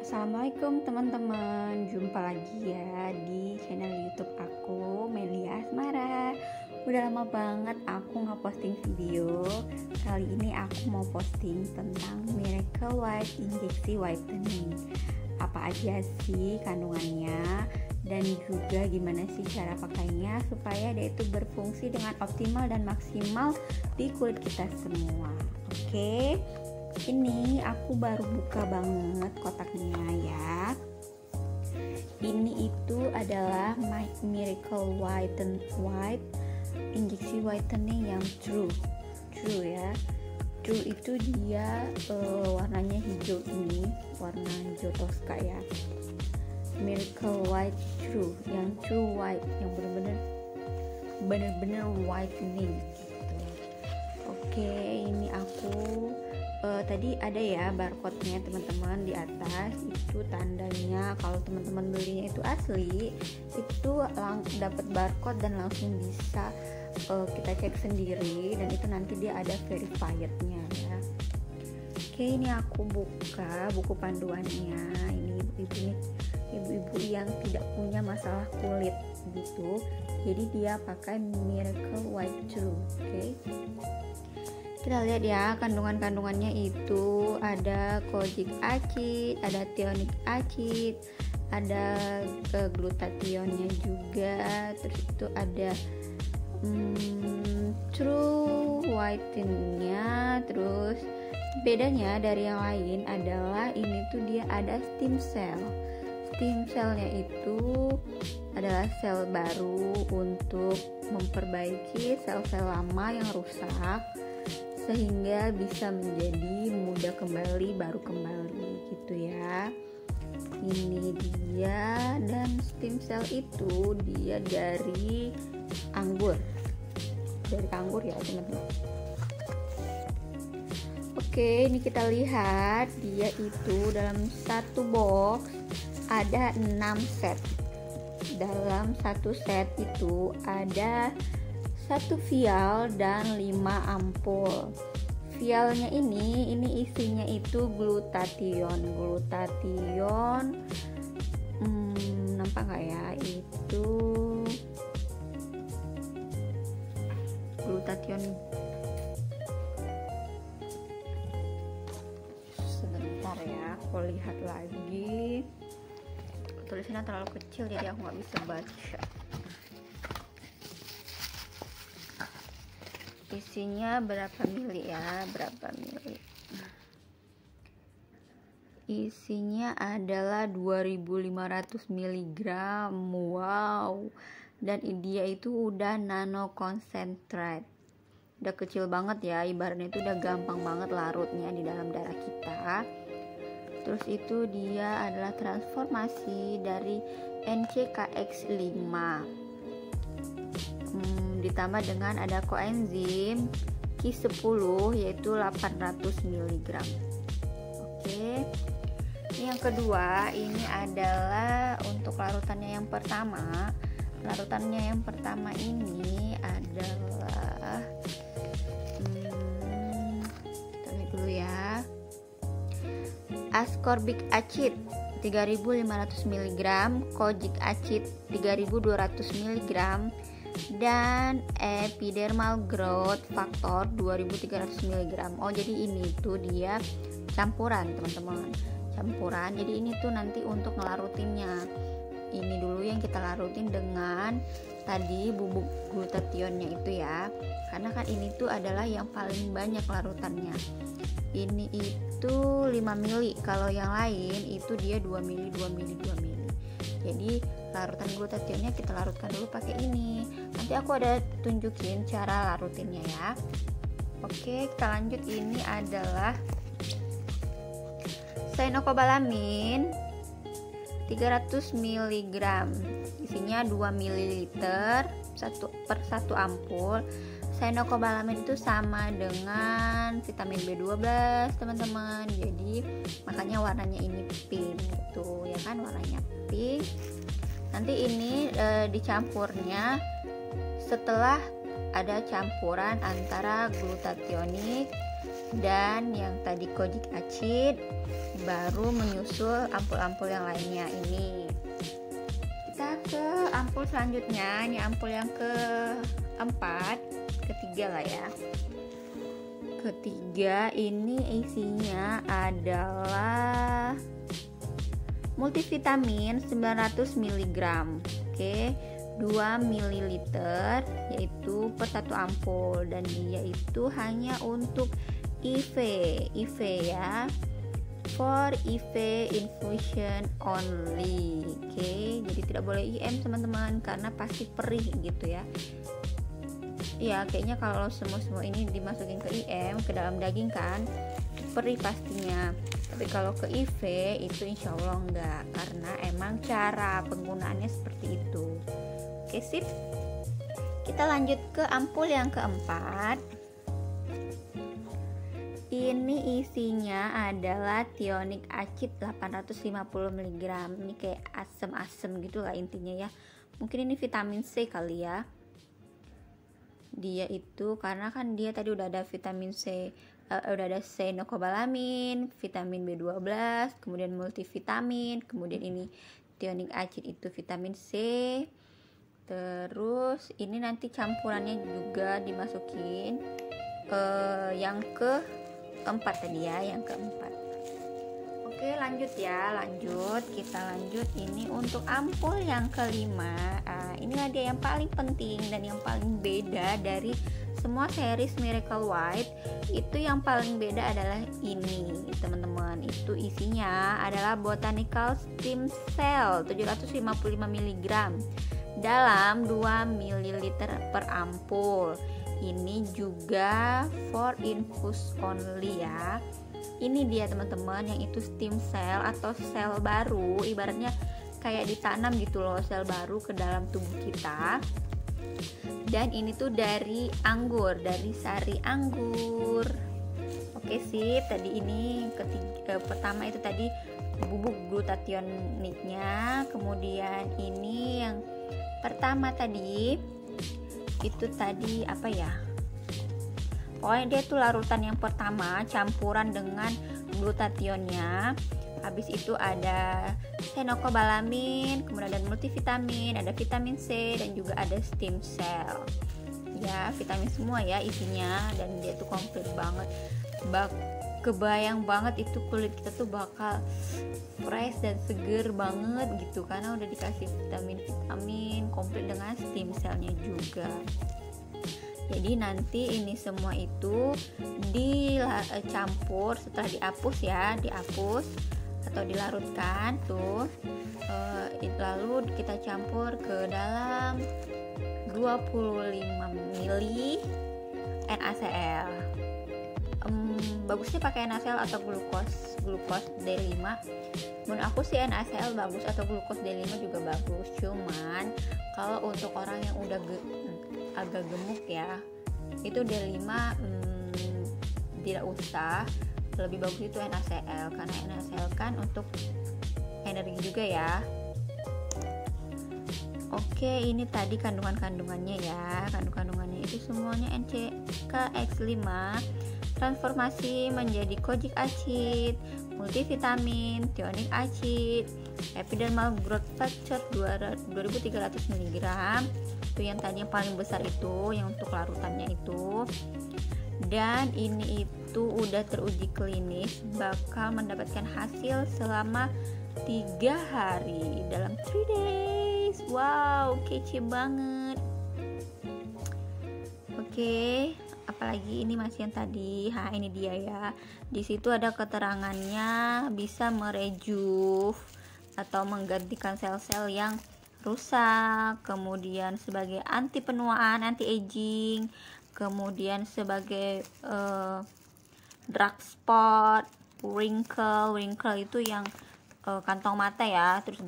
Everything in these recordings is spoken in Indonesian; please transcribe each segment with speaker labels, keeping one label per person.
Speaker 1: Assalamualaikum teman-teman, jumpa lagi ya di channel YouTube aku, Melia Asmara. Udah lama banget aku nggak posting video. Kali ini aku mau posting tentang Miracle White Injeksi Whitening. Apa aja sih kandungannya dan juga gimana sih cara pakainya supaya dia itu berfungsi dengan optimal dan maksimal di kulit kita semua. Oke. Ini aku baru buka banget kotaknya ya. Ini itu adalah My Miracle White Injeksi Whitening yang True ya. True itu dia warnanya hijau, ini warna hijau Tosca ya. Miracle White True, yang True White, yang bener-bener whitening gitu. Oke, ini aku tadi ada ya barcode-nya teman-teman di atas, itu tandanya kalau teman-teman belinya itu asli, itu dapat barcode dan langsung bisa kita cek sendiri, dan itu nanti dia ada verified-nya ya. Oke, ini aku buka buku panduannya. Ini ibu-ibu yang tidak punya masalah kulit gitu, jadi dia pakai Miracle White True. Oke, kita lihat ya kandungannya itu ada kojic acid, ada thionic acid, ada glutathionnya juga, terus itu ada true whiteningnya. Terus bedanya dari yang lain adalah ini tuh dia ada stem cellnya itu adalah sel baru untuk memperbaiki sel-sel lama yang rusak sehingga bisa menjadi muda kembali, baru kembali gitu ya. Ini dia, dan stem cell itu dia dari anggur ya teman-teman. Oke, ini kita lihat dia itu dalam satu box ada 6 set. Dalam satu set itu ada 1 vial dan 5 ampul. Vialnya ini isinya itu glutathione. Nampak nggak ya? Itu glutathione. Sebentar ya, aku lihat lagi. Tulisannya terlalu kecil jadi aku nggak bisa baca. Isinya berapa mili ya, isinya adalah 2500 mg. Wow, dan dia itu udah nano concentrate, udah kecil banget ya, ibaratnya itu udah gampang banget larutnya di dalam darah kita. Terus itu dia adalah transformasi dari NCKX5 ditambah dengan ada koenzim Q10 yaitu 800 mg. Oke. Ini yang kedua, ini adalah untuk larutannya yang pertama. Larutannya yang pertama ini adalah kita lihat dulu ya. Ascorbic acid 3500 mg, kojic acid 3200 mg, dan epidermal growth factor 2300 mg. Oh, jadi ini tuh dia campuran teman-teman, jadi ini tuh nanti untuk ngelarutinnya. Ini dulu yang kita larutin dengan tadi bubuk glutathionnya itu ya, karena kan ini tuh adalah yang paling banyak larutannya. Ini itu 5 mili, kalau yang lain itu dia 2 mili. Jadi larutan glutathionnya kita larutkan dulu pakai ini. Nanti aku ada tunjukin cara larutinnya ya. Oke, kita lanjut. Ini adalah cyanocobalamin 300 mg. Isinya 2 ml per 1 ampul. Cyanocobalamin itu sama dengan vitamin B12 teman-teman. Jadi makanya warnanya ini pink gitu ya kan, warnanya pink. Nanti ini dicampurnya setelah ada campuran antara glutathionic dan yang tadi kojic acid, baru menyusul ampul-ampul yang lainnya. Ini kita ke ampul selanjutnya. Ini ampul yang ketiga lah ya. Ketiga ini isinya adalah multivitamin 900 mg. Oke, 2 ml yaitu per satu ampul, dan dia itu hanya untuk IV ya, for IV infusion only. Oke, jadi tidak boleh IM teman-teman, karena pasti perih gitu ya. Ya kayaknya kalau semua ini dimasukin ke IM, ke dalam daging kan perih pastinya. Tapi kalau ke IV itu insya Allah enggak, karena emang cara penggunaannya seperti itu. Oke, sip. Kita lanjut ke ampul yang keempat. Ini isinya adalah tionic acid 850 mg. Ini kayak asem-asem gitu lah intinya ya. Mungkin ini vitamin C kali ya. Dia itu karena kan dia tadi udah ada vitamin C, udah ada cyanocobalamin, vitamin B12, kemudian multivitamin, kemudian ini tionic acid itu vitamin C. Terus ini nanti campurannya juga dimasukin yang keempat tadi ya, yang keempat. Oke, lanjut ya, kita lanjut ini untuk ampul yang kelima. Ini ada yang paling penting dan yang paling beda dari semua series Miracle White. Itu yang paling beda adalah ini teman-teman. Itu isinya adalah botanical stem cell 755 mg dalam 2 ml per ampul. Ini juga for infus only ya. Ini dia teman-teman, yang itu stem cell atau sel baru, ibaratnya kayak ditanam gitu loh, sel baru ke dalam tubuh kita. Dan ini tuh dari anggur, dari sari anggur. Oke sih, tadi ini pertama itu tadi bubuk glutathioniknya, kemudian ini yang pertama tadi itu tadi apa ya, pokoknya dia tuh larutan yang pertama campuran dengan glutathionnya. Habis itu ada cyanocobalamin, kemudian ada multivitamin, ada vitamin C, dan juga ada stem cell ya, vitamin semua ya isinya. Dan dia tuh komplit banget, kebayang banget itu kulit kita tuh bakal fresh dan seger banget gitu, karena udah dikasih vitamin komplit dengan stem cellnya juga. Jadi nanti ini semua itu dicampur setelah dihapus atau dilarutkan tuh, lalu kita campur ke dalam 25 ml NaCl. Bagusnya pakai NaCl atau glukos D5. Menurut aku sih NaCl bagus, atau glukos D5 juga bagus. Cuman kalau untuk orang yang udah agak gemuk ya, itu D5 tidak usah. Lebih bagus itu NaCl, karena NaCl kan untuk energi juga ya. Oke, ini tadi kandungannya ya. Kandungannya itu semuanya NCKX5 transformasi menjadi kojic acid, multivitamin, tionic acid, epidermal growth factor 2300 mg. Itu yang tadi yang paling besar itu, yang untuk larutannya itu. Dan ini itu udah teruji klinis, bakal mendapatkan hasil selama 3 hari, dalam 3 days. Wow, kece banget. Oke, apalagi ini masih yang tadi. Ini dia ya. Di situ ada keterangannya bisa merejuve atau menggantikan sel-sel yang rusak, kemudian sebagai anti penuaan, anti aging, kemudian sebagai dark spot, wrinkle itu yang kantong mata ya. Terus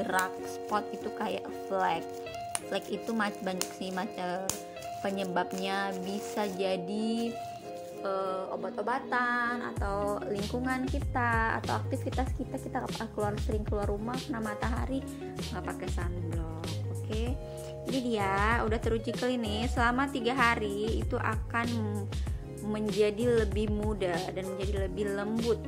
Speaker 1: dark spot itu kayak flek itu banyak sih macam penyebabnya. Bisa jadi obat-obatan atau lingkungan kita atau aktivitas kita sering keluar rumah kena matahari nggak pakai sunblock. Oke, ini dia udah teruji klinis selama 3 hari itu akan menjadi lebih muda dan menjadi lebih lembut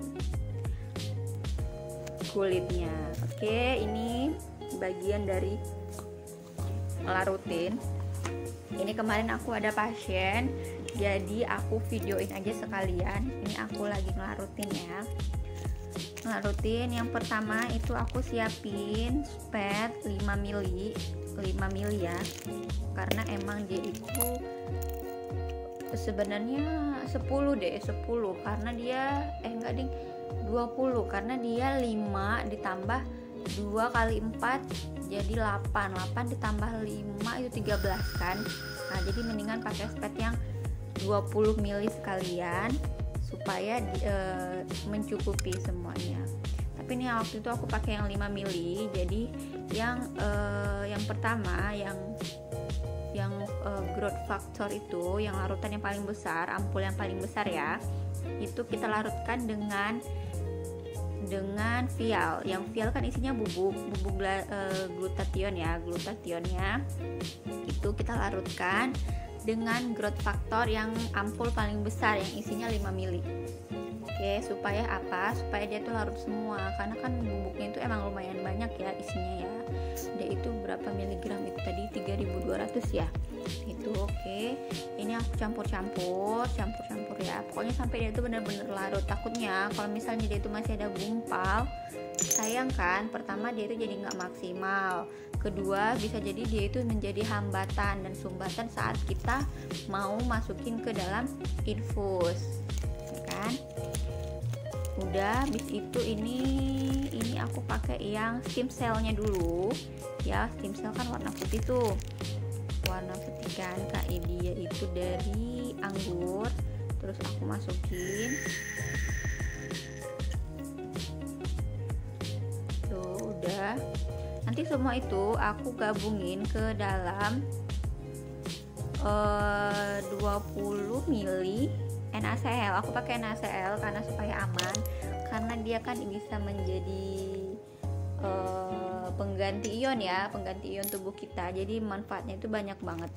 Speaker 1: kulitnya. Oke, ini bagian dari larutin. Ini kemarin aku ada pasien, jadi aku videoin aja sekalian. Ini aku lagi ngelarutin ya. Ngelarutin yang pertama itu aku siapin spet 5 mili ya. Karena emang dia itu sebenarnya 10 karena dia enggak ding 20 karena dia 5 ditambah 2 kali 4 jadi 8 ditambah 5 itu 13 kan. Nah jadi mendingan pakai spet yang 20 mili sekalian supaya mencukupi semuanya. Tapi ini waktu itu aku pakai yang 5 mili. Jadi yang pertama yang growth factor itu, yang larutan yang paling besar, ampul yang paling besar ya, itu kita larutkan dengan vial. Yang vial kan isinya bubuk glutationnya itu kita larutkan dengan growth factor yang ampul paling besar yang isinya 5 mili. Oke, supaya apa? Supaya dia tuh larut semua, karena kan bubuknya itu emang lumayan banyak ya isinya ya. Dia itu berapa miligram itu tadi? 3200 ya. Itu oke. Ini aku campur ya. Pokoknya sampai dia itu benar-benar larut. Takutnya kalau misalnya dia itu masih ada gumpal, sayang kan. Pertama dia itu jadi nggak maksimal. Kedua bisa jadi dia itu menjadi hambatan dan sumbatan saat kita mau masukin ke dalam infus, ya kan? Udah, habis itu ini aku pakai yang stem cell-nya dulu ya. Stem cell kan warna putih tuh, warna putih kan. Dia itu dari anggur. Terus aku masukin tuh, udah. Nanti semua itu aku gabungin ke dalam 20 mili NaCl. Aku pakai NaCl karena supaya aman, karena dia kan bisa menjadi pengganti ion ya, pengganti ion tubuh kita. Jadi manfaatnya itu banyak banget.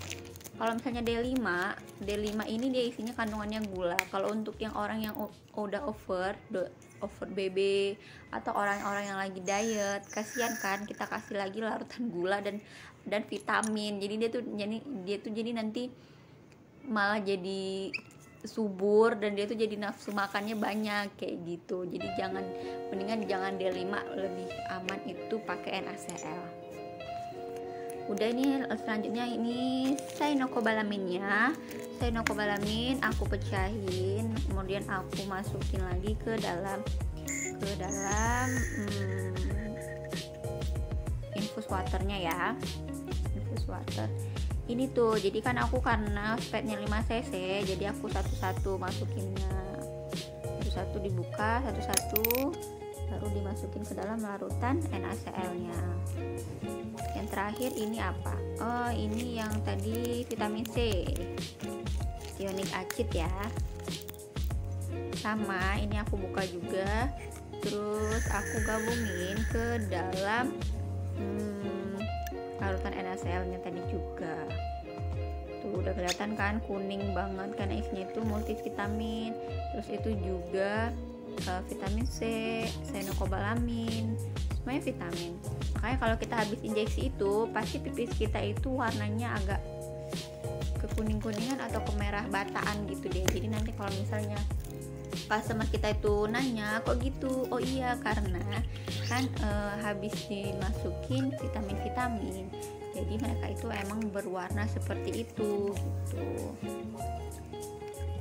Speaker 1: Kalau misalnya D5 ini dia isinya kandungannya gula. Kalau untuk yang orang yang udah over BB atau orang-orang yang lagi diet, kasihan kan kita kasih lagi larutan gula dan vitamin. Jadi dia tuh jadi nanti malah jadi subur dan dia tuh jadi nafsu makannya banyak kayak gitu. Jadi mendingan jangan D5, lebih aman itu pakai NaCl. Udah, ini selanjutnya ini cyanocobalaminnya. Cyanocobalamin aku pecahin, kemudian aku masukin lagi ke dalam infus waternya ya. Infus water ini tuh, jadi kan aku karena spetnya 5 cc, jadi aku satu-satu masukinnya, satu-satu dibuka, satu-satu baru dimasukin ke dalam larutan NaCl nya. Yang terakhir ini apa? Oh, ini yang tadi vitamin C, ionic acid ya. Sama, ini aku buka juga, terus aku gabungin ke dalam larutan NaCl nya tadi juga. Tuh udah kelihatan kan, kuning banget karena isinya itu multivitamin. Terus itu juga vitamin C, cyanocobalamin, semuanya vitamin. Makanya kalau kita habis injeksi itu pasti pipis kita itu warnanya agak kekuning-kuningan atau kemerah bataan gitu deh. Jadi nanti kalau misalnya customer kita itu nanya kok gitu, oh iya karena kan habis dimasukin vitamin-vitamin, jadi mereka itu emang berwarna seperti itu gitu.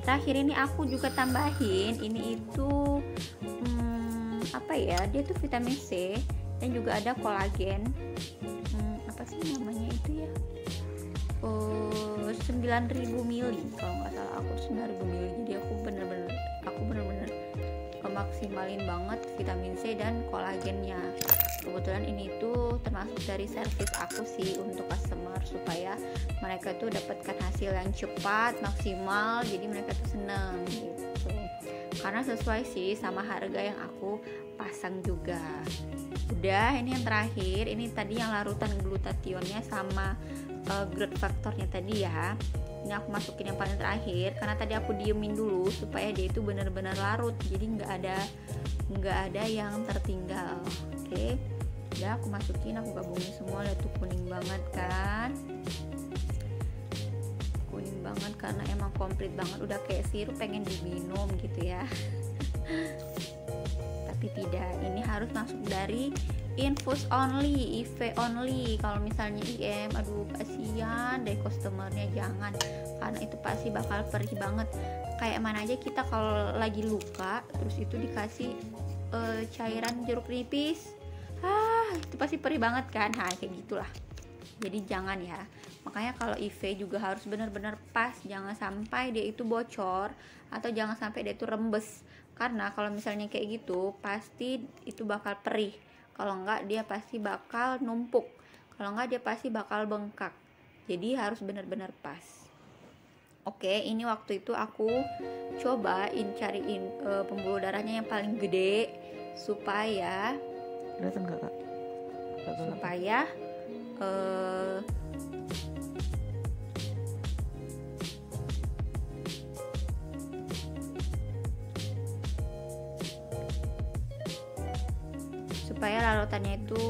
Speaker 1: Terakhir ini aku juga tambahin ini itu apa ya, dia tuh vitamin C dan juga ada kolagen, apa sih namanya itu ya, 9.000 mili kalau nggak salah, aku 9.000 mili. Jadi aku bener-bener maksimalin banget vitamin C dan kolagennya. Kebetulan ini tuh termasuk dari servis aku sih untuk customer, supaya mereka tuh dapatkan hasil yang cepat, maksimal, jadi mereka tuh seneng gitu. Karena sesuai sih sama harga yang aku pasang juga. Udah, ini yang terakhir, ini tadi yang larutan glutationnya sama growth factornya tadi ya. Ini aku masukin yang paling terakhir karena tadi aku diemin dulu supaya dia itu benar-benar larut, jadi nggak ada yang tertinggal. Oke, udah aku masukin, aku gabungin semua. Lihat tuh kuning banget kan, kuning banget karena emang komplit banget, udah kayak sirup pengen diminum gitu ya. Tapi tidak, ini harus masuk dari infus only, IV only. Kalau misalnya IM, aduh kasihan deh customernya, jangan, karena itu pasti bakal perih banget. Kayak mana aja kita kalau lagi luka terus itu dikasih cairan jeruk nipis, itu pasti perih banget kan. Kayak gitulah, jadi jangan ya. Makanya kalau IV juga harus benar-benar pas, jangan sampai dia itu bocor atau jangan sampai dia itu rembes, karena kalau misalnya kayak gitu pasti itu bakal perih. Kalau enggak dia pasti bakal numpuk, kalau enggak dia pasti bakal bengkak. Jadi harus benar-benar pas. Oke, ini waktu itu aku cobain cariin pembuluh darahnya yang paling gede supaya
Speaker 2: kelihatan nggak, Kak?
Speaker 1: Supaya supaya larutannya itu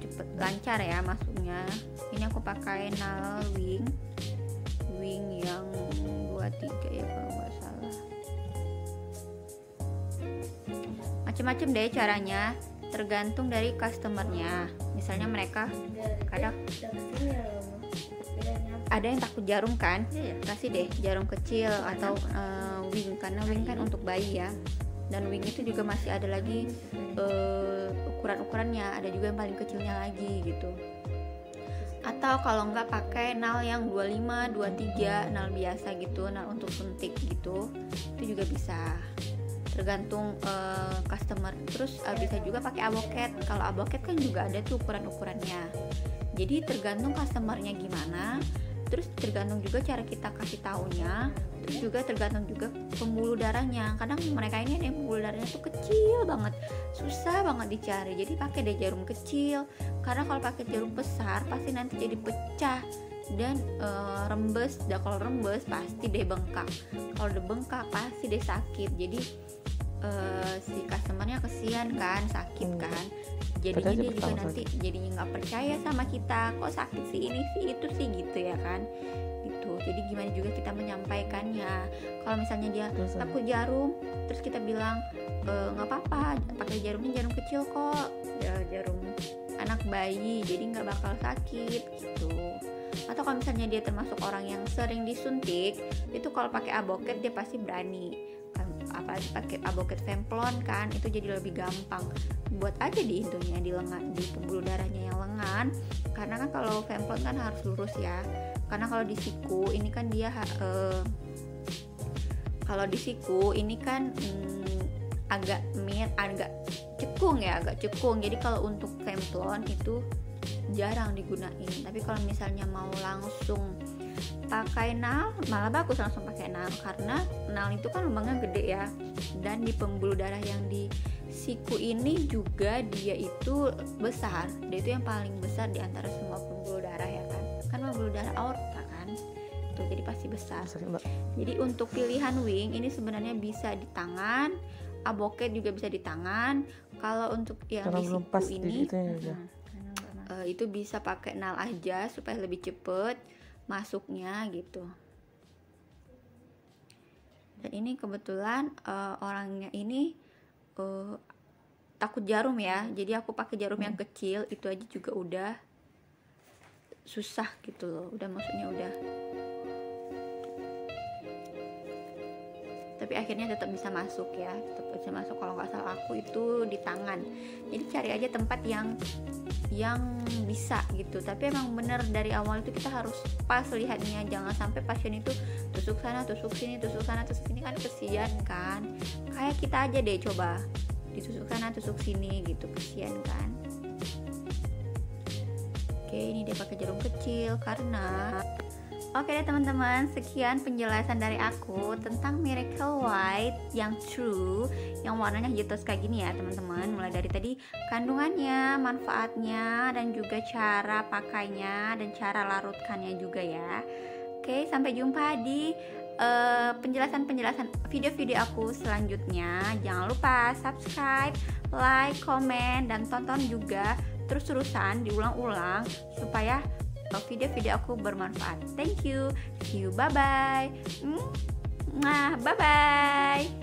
Speaker 1: cepet lancar ya masuknya. Ini aku pakai nal wing yang 23 ya kalau nggak salah. Macem-macem deh caranya, tergantung dari customernya. Misalnya mereka kadang ada yang takut jarum kan, kasih deh jarum kecil atau wing, karena wing kan untuk bayi ya. Dan wing itu juga masih ada lagi ukuran-ukurannya, ada juga yang paling kecilnya lagi gitu. Atau kalau nggak pakai nal yang 25, 23, nal biasa gitu, nal untuk suntik gitu, itu juga bisa, tergantung customer. Terus bisa juga pakai aboket. Kalau aboket kan juga ada tuh ukuran-ukurannya, jadi tergantung customernya gimana. Terus tergantung juga cara kita kasih taunya. Terus juga tergantung juga pembuluh darahnya. Kadang mereka ini ada pembuluh darahnya tuh kecil banget, susah banget dicari. Jadi pakai deh jarum kecil, karena kalau pakai jarum besar pasti nanti jadi pecah dan rembes. Dan kalau rembes pasti deh bengkak. Kalau udah bengkak pasti deh sakit. Jadi si customernya kesian kan, sakit kan. Jadinya dia juga nanti jadinya nggak percaya sama kita, kok sakit sih, ini sih itu sih gitu ya kan gitu. Jadi gimana juga kita menyampaikannya. Kalau misalnya dia takut jarum, terus kita bilang nggak apa-apa, pakai jarumnya jarum kecil kok, ya, jarum anak bayi, jadi nggak bakal sakit gitu. Atau kalau misalnya dia termasuk orang yang sering disuntik, itu kalau pakai aboket dia pasti berani. Apalagi pakai aboket Femplon kan, itu jadi lebih gampang. Buat aja di intunya di lengan, di pembuluh darahnya yang lengan, karena kan kalau Femplon kan harus lurus ya. Karena kalau di siku ini kan dia kalau di siku ini kan agak cekung ya, agak cekung. Jadi kalau untuk Femplon itu jarang digunain. Tapi kalau misalnya mau langsung pakai nal, malah bagus langsung pakai nal, karena nal itu kan lubangnya gede ya. Dan di pembuluh darah yang di siku ini juga dia itu besar, dia itu yang paling besar di antara semua pembuluh darah ya kan pembuluh darah aorta kan tuh, jadi pasti besar. Jadi untuk pilihan wing ini sebenarnya bisa di tangan, aboket juga bisa di tangan. Kalau untuk yang di siku ini itu bisa pakai nal aja supaya lebih cepet masuknya gitu. Dan ini kebetulan orangnya ini takut jarum ya, jadi aku pakai jarum yang kecil, itu aja juga udah susah gitu loh, udah maksudnya udah. Tapi akhirnya tetap bisa masuk ya, tetap bisa masuk. Kalau nggak salah aku itu di tangan. Jadi cari aja tempat yang bisa gitu. Tapi emang bener dari awal itu kita harus pas lihatnya, jangan sampai pasien itu tusuk sana, tusuk sini, tusuk sana, tusuk sini, kan kesian kan. Kayak kita aja deh coba ditusuk sana, tusuk sini gitu, kesian kan. Oke, ini dia pakai jarum kecil karena oke deh teman-teman, sekian penjelasan dari aku tentang Miracle White yang true, yang warnanya hijau kayak gini ya teman-teman. Mulai dari tadi kandungannya, manfaatnya, dan juga cara pakainya dan cara larutkannya juga ya. Oke, sampai jumpa di penjelasan-penjelasan video-video aku selanjutnya. Jangan lupa subscribe, like, komen, dan tonton juga terus-terusan, diulang-ulang supaya video-video aku bermanfaat. Thank you, see you, bye-bye. Bye-bye.